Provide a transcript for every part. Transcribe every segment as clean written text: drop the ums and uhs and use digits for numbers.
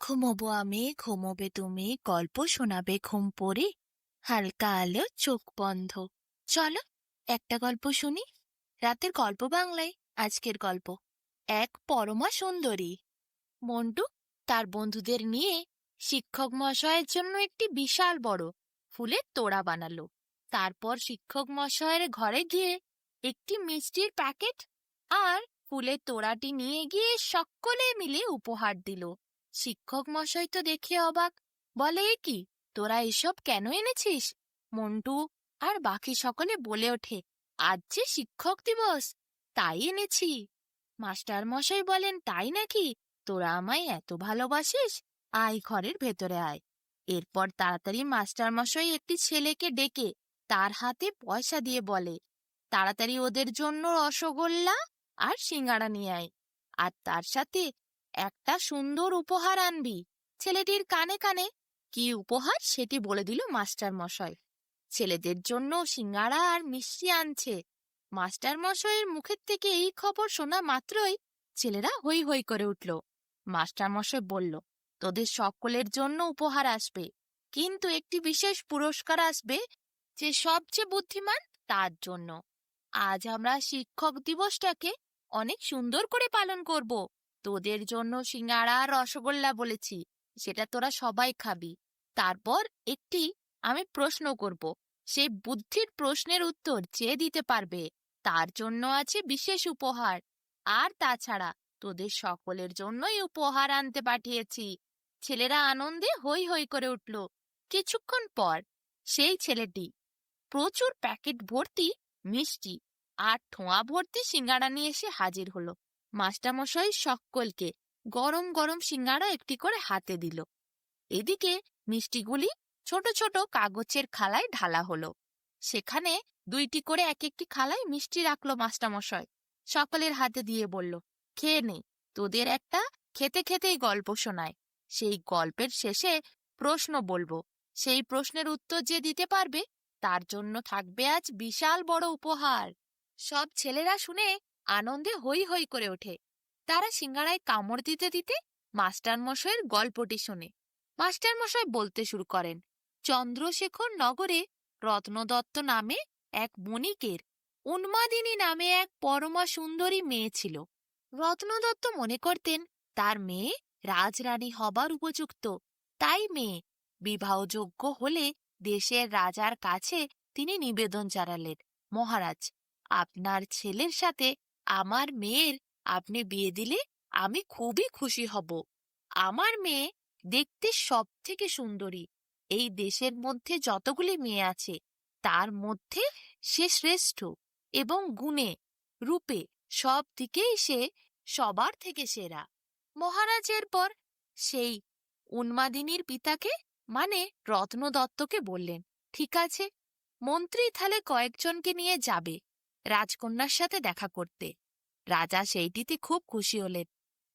ঘুমোবো আমি, ঘুমোবে তুমি, গল্প শোনাবে ঘুম পড়ে, হালকা আলো চোখ বন্ধ। চলো একটা গল্প শুনি। রাতের গল্প বাংলায় আজকের গল্প এক পরমা সুন্দরী। মন্টু তার বন্ধুদের নিয়ে শিক্ষক মশাইয়ের জন্য একটি বিশাল বড় ফুলের তোড়া বানালো। তারপর শিক্ষক মশাইয়ের ঘরে গিয়ে একটি মিষ্টির প্যাকেট আর ফুলের তোড়াটি নিয়ে গিয়ে সকলে মিলে উপহার দিল। শিক্ষক মশাই তো দেখে অবাক, বলে, এ কি, তোরা এসব কেন এনেছিস? মন্টু আর বাকি সকলে বলে ওঠে, আজ যে শিক্ষক দিবস, তাই এনেছি। মাস্টার মশাই বলেন, তাই নাকি? তোরা আমায় এত ভালোবাসিস, আয় ঘরের ভেতরে আয়। এরপর তাড়াতাড়ি মাস্টার মশাই একটি ছেলেকে ডেকে তার হাতে পয়সা দিয়ে বলে, তাড়াতাড়ি ওদের জন্য রসগোল্লা আর সিঙ্গাড়া নিয়ে আয়, আর তার সাথে একটা সুন্দর উপহার আনবি। ছেলেটির কানে কানে কি উপহার সেটি বলে দিল মাস্টার মশাই। ছেলেদের জন্য সিঙ্গাড়া আর মিষ্টি আনছে। মাস্টার মশাইয়ের মুখের থেকে এই খবর শোনা মাত্রই ছেলেরা হৈ হৈ করে উঠল। মাস্টার মশাই বলল, তোদের সকলের জন্য উপহার আসবে, কিন্তু একটি বিশেষ পুরস্কার আসবে, যে সবচেয়ে বুদ্ধিমান তার জন্য। আজ আমরা শিক্ষক দিবসটাকে অনেক সুন্দর করে পালন করব। তোদের জন্য সিঙ্গাড়া আর রসগোল্লা বলেছি, সেটা তোরা সবাই খাবি। তারপর একটি আমি প্রশ্ন করব, সেই বুদ্ধির প্রশ্নের উত্তর যে দিতে পারবে তার জন্য আছে বিশেষ উপহার। আর তাছাড়া তোদের সকলের জন্যই উপহার আনতে পাঠিয়েছি। ছেলেরা আনন্দে হৈ হৈ করে উঠল। কিছুক্ষণ পর সেই ছেলেটি প্রচুর প্যাকেট ভর্তি মিষ্টি আর ঠোঁয়া ভর্তি সিঙ্গাড়া নিয়ে এসে হাজির হলো। মাস্টারমশাই সকলকে গরম গরম সিঙ্গাড়া একটি করে হাতে দিল। এদিকে মিষ্টিগুলি ছোট ছোট কাগজের থালায় ঢালা হলো। সেখানে দুইটি করে এক একটি থালায় মিষ্টি রাখলো মাস্টারমশাই। সকলের হাতে দিয়ে বলল, খেয়ে নে, তোদের একটা খেতে খেতেই গল্প শোনায়। সেই গল্পের শেষে প্রশ্ন বলবো, সেই প্রশ্নের উত্তর যে দিতে পারবে তার জন্য থাকবে আজ বিশাল বড় উপহার। সব ছেলেরা শুনে আনন্দে হৈ হৈ করে ওঠে। তারা সিঙ্গাড়ায় কামড় দিতে দিতে মাস্টারমশাইয়ের গল্পটি শোনে। মাস্টারমশাই বলতে শুরু করেন, চন্দ্রশেখর নগরে রত্নদত্ত নামে এক বণিকের উন্মাদিনী নামে এক পরমা সুন্দরী মেয়ে ছিল। রত্নদত্ত মনে করতেন তার মেয়ে রাজরানী হবার উপযুক্ত, তাই মেয়ে বিবাহযোগ্য হলে দেশের রাজার কাছে তিনি নিবেদন জানালেন, মহারাজ, আপনার ছেলের সাথে আমার মেয়ের আপনি বিয়ে দিলে আমি খুবই খুশি হব। আমার মেয়ে দেখতে সব থেকে সুন্দরী। এই দেশের মধ্যে যতগুলি মেয়ে আছে তার মধ্যে সে শ্রেষ্ঠ, এবং গুণে রূপে সব দিকেই সে সবার থেকে সেরা। মহারাজের পর সেই উন্মাদিনীর পিতাকে মানে রত্নদত্তকে বললেন, ঠিক আছে, মন্ত্রী তাহলে কয়েকজনকে নিয়ে যাবে রাজকন্যার সাথে দেখা করতে। রাজা সেইটিতে খুব খুশি হলেন।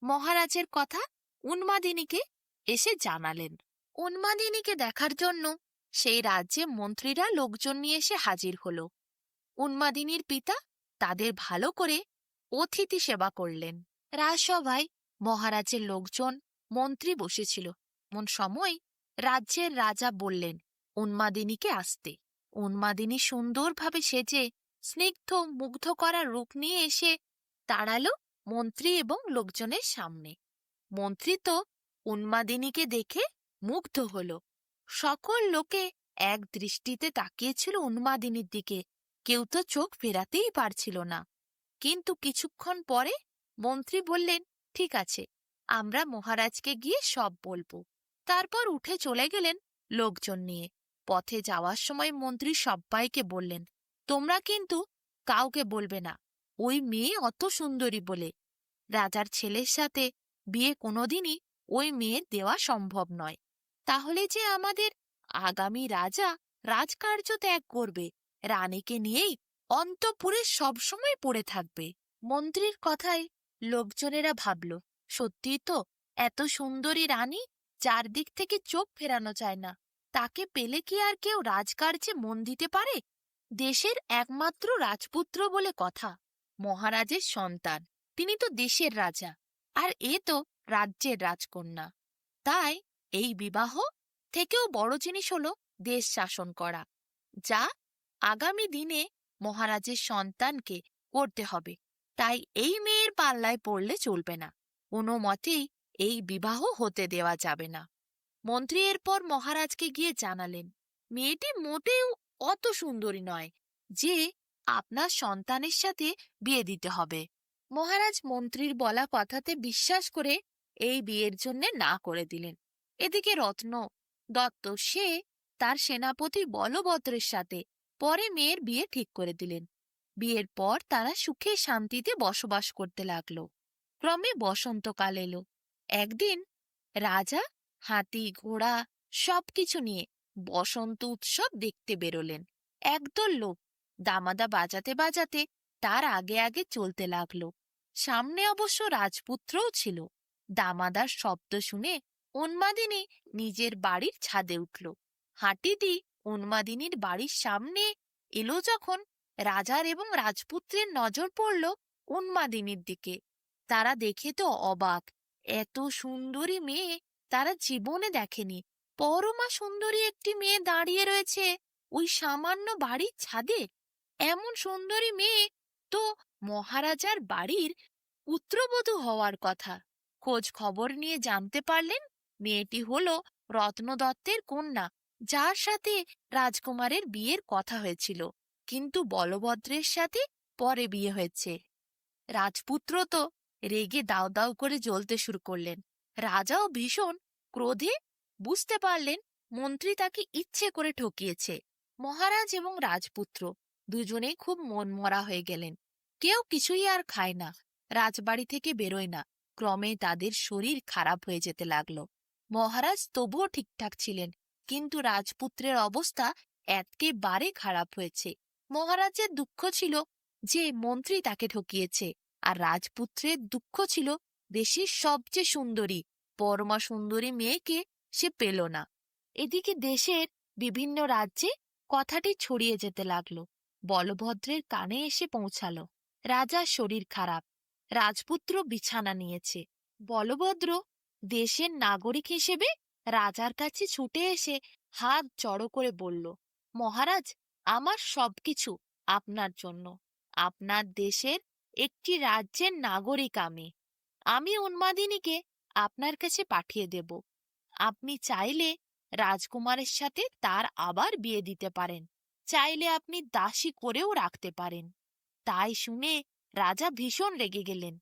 মহারাজের কথা উন্মাদিনীকে এসে জানালেন। উন্মাদিনীকে দেখার জন্য সেই রাজ্যে মন্ত্রীরা লোকজন নিয়ে এসে হাজির হল। উন্মাদিনীর পিতা তাদের ভালো করে অতিথি সেবা করলেন। রাজসভায় মহারাজের লোকজন, মন্ত্রী বসেছিল। এমন সময় রাজ্যের রাজা বললেন উন্মাদিনীকে আসতে। উন্মাদিনী সুন্দরভাবে সেজে স্নিগ্ধ মুগ্ধ করা রূপ নিয়ে এসে দাঁড়ালো মন্ত্রী এবং লোকজনের সামনে। মন্ত্রী তো উন্মাদিনীকে দেখে মুগ্ধ হল। সকল লোকে এক দৃষ্টিতে তাকিয়েছিল উন্মাদিনীর দিকে, কেউ তো চোখ ফেরাতেই পারছিল না। কিন্তু কিছুক্ষণ পরে মন্ত্রী বললেন, ঠিক আছে, আমরা মহারাজকে গিয়ে সব বলবো। তারপর উঠে চলে গেলেন লোকজন নিয়ে। পথে যাওয়ার সময় মন্ত্রী সব্বাইকে বললেন, তোমরা কিন্তু কাউকে বলবে না ওই মেয়ে অত সুন্দরী বলে। রাজার ছেলের সাথে বিয়ে কোনোদিনই ওই মেয়ের দেওয়া সম্ভব নয়। তাহলে যে আমাদের আগামী রাজা রাজকার্য ত্যাগ করবে, রানীকে নিয়েই অন্তঃপুরে সবসময় পড়ে থাকবে। মন্ত্রীর কথায় লোকজনেরা ভাবল, সত্যি তো, এত সুন্দরী রানী চারদিক থেকে চোখ ফেরানো যায় না। তাকে পেলে কি আর কেউ রাজকার্যে মন দিতে পারে? দেশের একমাত্র রাজপুত্র বলে কথা, মহারাজের সন্তান, তিনি তো দেশের রাজা, আর এ তো রাজ্যের রাজকন্যা। তাই এই বিবাহ থেকেও বড় জিনিস হলো দেশ শাসন করা, যা আগামী দিনে মহারাজের সন্তানকে করতে হবে। তাই এই মেয়ের পাল্লায় পড়লে চলবে না, কোনো মতেই এই বিবাহ হতে দেওয়া যাবে না। মন্ত্রী এরপর মহারাজকে গিয়ে জানালেন, মেয়েটি মোটেও অত সুন্দরী নয় যে আপনার সন্তানের সাথে বিয়ে দিতে হবে। মহারাজ মন্ত্রীর বলা কথাতে বিশ্বাস করে এই বিয়ের জন্য না করে দিলেন। এদিকে রত্ন দত্ত সে তার সেনাপতি বলভদ্রের সাথে পরে মেয়ের বিয়ে ঠিক করে দিলেন। বিয়ের পর তারা সুখে শান্তিতে বসবাস করতে লাগলো। ক্রমে বসন্তকাল এলো। একদিন রাজা হাতি ঘোড়া সবকিছু নিয়ে বসন্ত উৎসব দেখতে বেরোলেন। একদল লোক দামাদা বাজাতে বাজাতে তার আগে আগে চলতে লাগলো। সামনে অবশ্য রাজপুত্রও ছিল। দামাদার শব্দ শুনে উন্মাদিনী নিজের বাড়ির ছাদে উঠল। হাতিটি উন্মাদিনীর বাড়ির সামনে এলো যখন রাজার এবং রাজপুত্রের নজর পড়ল উন্মাদিনীর দিকে। তারা দেখে তো অবাক, এত সুন্দরী মেয়ে তারা জীবনে দেখেনি। পরমা সুন্দরী একটি মেয়ে দাঁড়িয়ে রয়েছে ওই সামান্য বাড়ির ছাদে। এমন সুন্দরী মেয়ে তো মহারাজার বাড়ির পুত্রবধূ হওয়ার কথা। খোঁজ খবর নিয়ে জানতে পারলেন মেয়েটি হল রত্ন দত্তের কন্যা, যার সাথে রাজকুমারের বিয়ের কথা হয়েছিল, কিন্তু বলভদ্রের সাথে পরে বিয়ে হয়েছে। রাজপুত্র তো রেগে দাউ দাউ করে জ্বলতে শুরু করলেন। রাজাও ভীষণ ক্রোধে বুঝতে পারলেন মন্ত্রী তাকে ইচ্ছে করে ঠকিয়েছে। মহারাজ এবং রাজপুত্র দুজনেই খুব মনমরা হয়ে গেলেন। কেউ কিছুই আর খায় না, রাজবাড়ি থেকে বেরোয় না। ক্রমে তাদের শরীর খারাপ হয়ে যেতে লাগলো। মহারাজ তবুও ঠিকঠাক ছিলেন, কিন্তু রাজপুত্রের অবস্থা একেবারে খারাপ হয়েছে। মহারাজের দুঃখ ছিল যে মন্ত্রী তাকে ঠকিয়েছে, আর রাজপুত্রের দুঃখ ছিল দেশের সবচেয়ে সুন্দরী পরমা সুন্দরী মেয়েকে সে পেল না। এদিকে দেশের বিভিন্ন রাজ্যে কথাটি ছড়িয়ে যেতে লাগলো। বলভদ্রের কানে এসে পৌঁছালো রাজার শরীর খারাপ, রাজপুত্র বিছানা নিয়েছে। বলভদ্র দেশের নাগরিক হিসেবে রাজার কাছে ছুটে এসে হাত জড়ো করে বলল, মহারাজ, আমার সবকিছু আপনার জন্য। আপনার দেশের একটি রাজ্যের নাগরিক আমি উন্মাদিনীকে আপনার কাছে পাঠিয়ে দেব। আপনি চাইলে রাজকুমারের সাথে তার আবার বিয়ে দিতে পারেন, চাইলে আপনি দাসী করেও রাখতে পারেন। তাই শুনে রাজা ভীষণ রেগে গেলেন।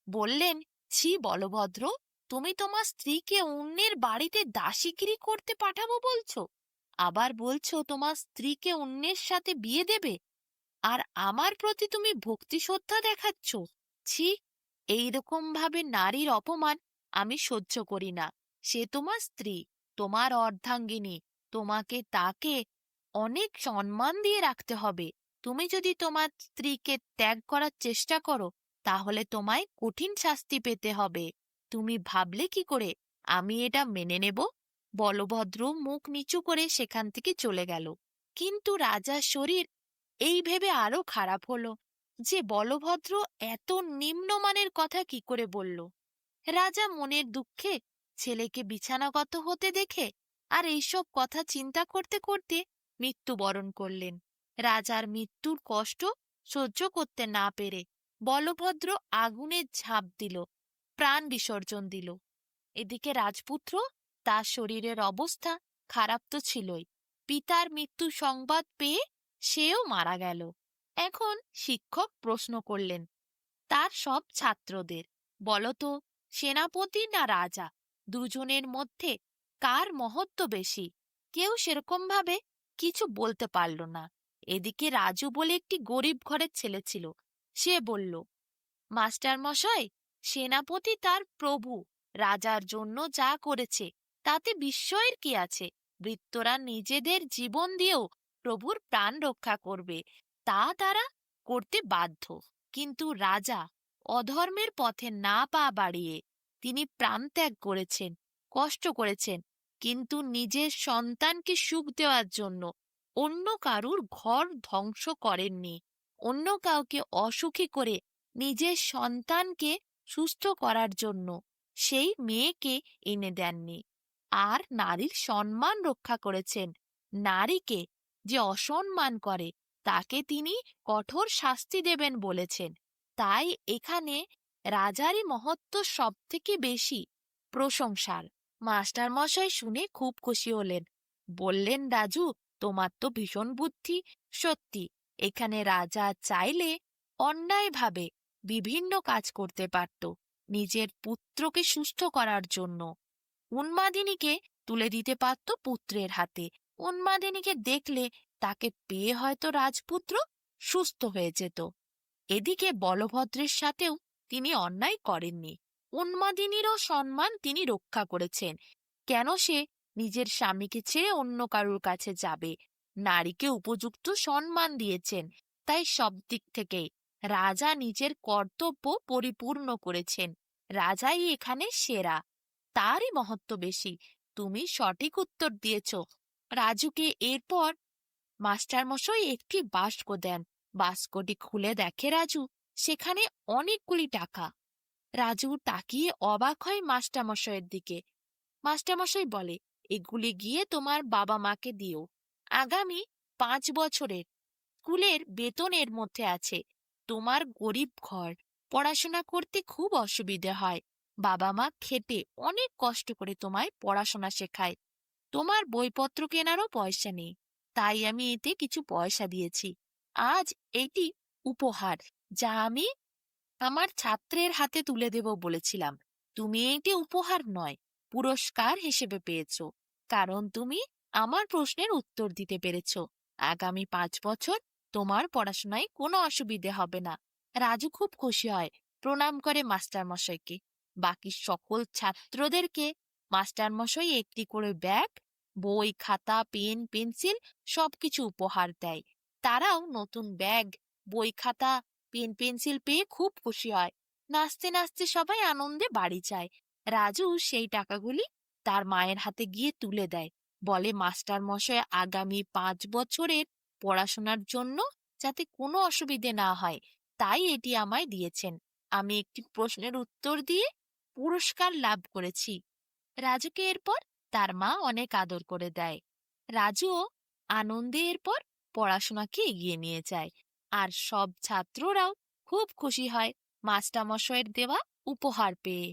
বললেন, ছি বলভদ্র, তুমি তোমার স্ত্রীকে অন্যের বাড়িতে দাসীগিরি করতে পাঠাবো বলছো, আবার বলছো তোমার স্ত্রীকে অন্যের সাথে বিয়ে দেবে, আর আমার প্রতি তুমি ভক্তি শ্রদ্ধা দেখাচ্ছ। ছি, এইরকম ভাবে নারীর অপমান আমি সহ্য করি না। সে তোমার স্ত্রী, তোমার অর্ধাঙ্গিনী, তোমাকে তাকে অনেক সম্মান দিয়ে রাখতে হবে। তুমি যদি তোমার স্ত্রীকে ত্যাগ করার চেষ্টা করো, তাহলে তোমায় কঠিন শাস্তি পেতে হবে। তুমি ভাবলে কি করে আমি এটা মেনে নেব? বলভদ্র মুখ নিচু করে সেখান থেকে চলে গেল। কিন্তু রাজার শরীর এই ভেবে আরো খারাপ হলো যে বলভদ্র এত নিম্নমানের কথা কি করে বলল। রাজা মনের দুঃখে ছেলেকে বিছানাগত হতে দেখে আর এইসব কথা চিন্তা করতে করতে মৃত্যুবরণ করলেন। রাজার মৃত্যুর কষ্ট সহ্য করতে না পেরে বলভদ্র আগুনের ঝাঁপ দিল, প্রাণ বিসর্জন দিল। এদিকে রাজপুত্র, তার শরীরের অবস্থা খারাপ তো ছিলই, পিতার মৃত্যু সংবাদ পেয়ে সেও মারা গেল। এখন শিক্ষক প্রশ্ন করলেন তার সব ছাত্রদের, বলতো সেনাপতি না রাজা, দুজনের মধ্যে কার মহত্ব বেশি? কেউ সেরকম ভাবে কিছু বলতে পারল না। এদিকে রাজু বলে একটি গরিব ঘরের ছেলে ছিল। সে বলল, মাস্টার মশাই, সেনাপতি তার প্রভু রাজার জন্য যা করেছে তাতে বিস্ময়ের কি আছে? বৃত্তরা নিজেদের জীবন দিয়েও প্রভুর প্রাণ রক্ষা করবে, তা তারা করতে বাধ্য। কিন্তু রাজা অধর্মের পথে না পা বাড়িয়ে তিনি প্রাণত্যাগ করেছেন, কষ্ট করেছেন, কিন্তু নিজের সন্তানকে সুখ দেওয়ার জন্য অন্য কারুর ঘর ধ্বংস করেননি। অন্য কাউকে অসুখী করে নিজের সন্তানকে সুস্থ করার জন্য সেই মেয়েকে এনে দেননি। আর নারীর সম্মান রক্ষা করেছেন। নারীকে যে অসম্মান করে তাকে তিনি কঠোর শাস্তি দেবেন বলেছেন। তাই এখানে রাজারই মহত্ব সব থেকে বেশি প্রশংসার। মাস্টার মশাই শুনে খুব খুশি হলেন। বললেন, রাজু, তোমার তো ভীষণ বুদ্ধি। সত্যি, এখানে রাজা চাইলে অন্যায়ভাবে বিভিন্ন কাজ করতে পারত নিজের পুত্রকে সুস্থ করার জন্য। উন্মাদিনীকে তুলে দিতে পারত পুত্রের হাতে। উন্মাদিনীকে দেখলে তাকে পেয়ে হয়তো রাজপুত্র সুস্থ হয়ে যেত। এদিকে বলভদ্রের সাথেও তিনি অন্যায় করেননি। উন্মাদিনীরও সম্মান তিনি রক্ষা করেছেন। কেন সে নিজের স্বামীকে ছেড়ে অন্য কারুর কাছে যাবে? নারীকে উপযুক্ত সম্মান দিয়েছেন। তাই সব দিক থেকেই রাজা নিজের কর্তব্য পরিপূর্ণ করেছেন। রাজাই এখানে সেরা, তারই মহত্ব বেশি। তুমি সঠিক উত্তর দিয়েছ। রাজুকে এরপর মাস্টারমশাই একটি বাস্ক দেন। বাস্কটি খুলে দেখে রাজু, সেখানে অনেকগুলি টাকা। রাজু তাকিয়ে অবাক হয় মাস্টারমশাইয়ের দিকে। মাস্টারমশাই বলে, এগুলি গিয়ে তোমার বাবা মাকে দিও। আগামী 5 বছরের স্কুলের বেতনের মধ্যে আছে। তোমার গরিব ঘর, পড়াশোনা করতে খুব অসুবিধে হয়। বাবা মা খেটে অনেক কষ্ট করে তোমায় পড়াশোনা শেখায়। তোমার বইপত্র কেনারও পয়সা নেই, তাই আমি এতে কিছু পয়সা দিয়েছি। আজ এইটি উপহার, যা আমি আমার ছাত্রের হাতে তুলে দেব বলেছিলাম। তুমি এটি উপহার নয়, পুরস্কার হিসেবে পেয়েছো, কারণ তুমি আমার প্রশ্নের উত্তর দিতে পেরেছ। আগামী 5 বছর তোমার পড়াশোনায় কোনো অসুবিধে হবে না। রাজু খুব খুশি হয়, প্রণাম করে মাস্টারমশাইকে। বাকি সকল ছাত্রদেরকে মাস্টারমশাই একটি করে ব্যাগ, বই, খাতা, পেন, পেন্সিল সবকিছু উপহার দেয়। তারাও নতুন ব্যাগ, বই, খাতা, পেন, পেন্সিল পেয়ে খুব খুশি হয়। নাচতে নাচতে সবাই আনন্দে বাড়ি যায়। রাজু সেই টাকাগুলি তার মায়ের হাতে গিয়ে তুলে দেয়। বলে, মাস্টার মশাই আগামী 5 বছরের পড়াশোনার জন্য যাতে কোনো অসুবিধে না হয়, তাই এটি আমায় দিয়েছেন। আমি একটি প্রশ্নের উত্তর দিয়ে পুরস্কার লাভ করেছি। রাজুকে এরপর তার মা অনেক আদর করে দেয়। রাজুও আনন্দে এরপর পড়াশোনাকে এগিয়ে নিয়ে যায়। আর সব ছাত্ররাও খুব খুশি হয় মাস্টারমশাইয়ের দেওয়া উপহার পেয়ে।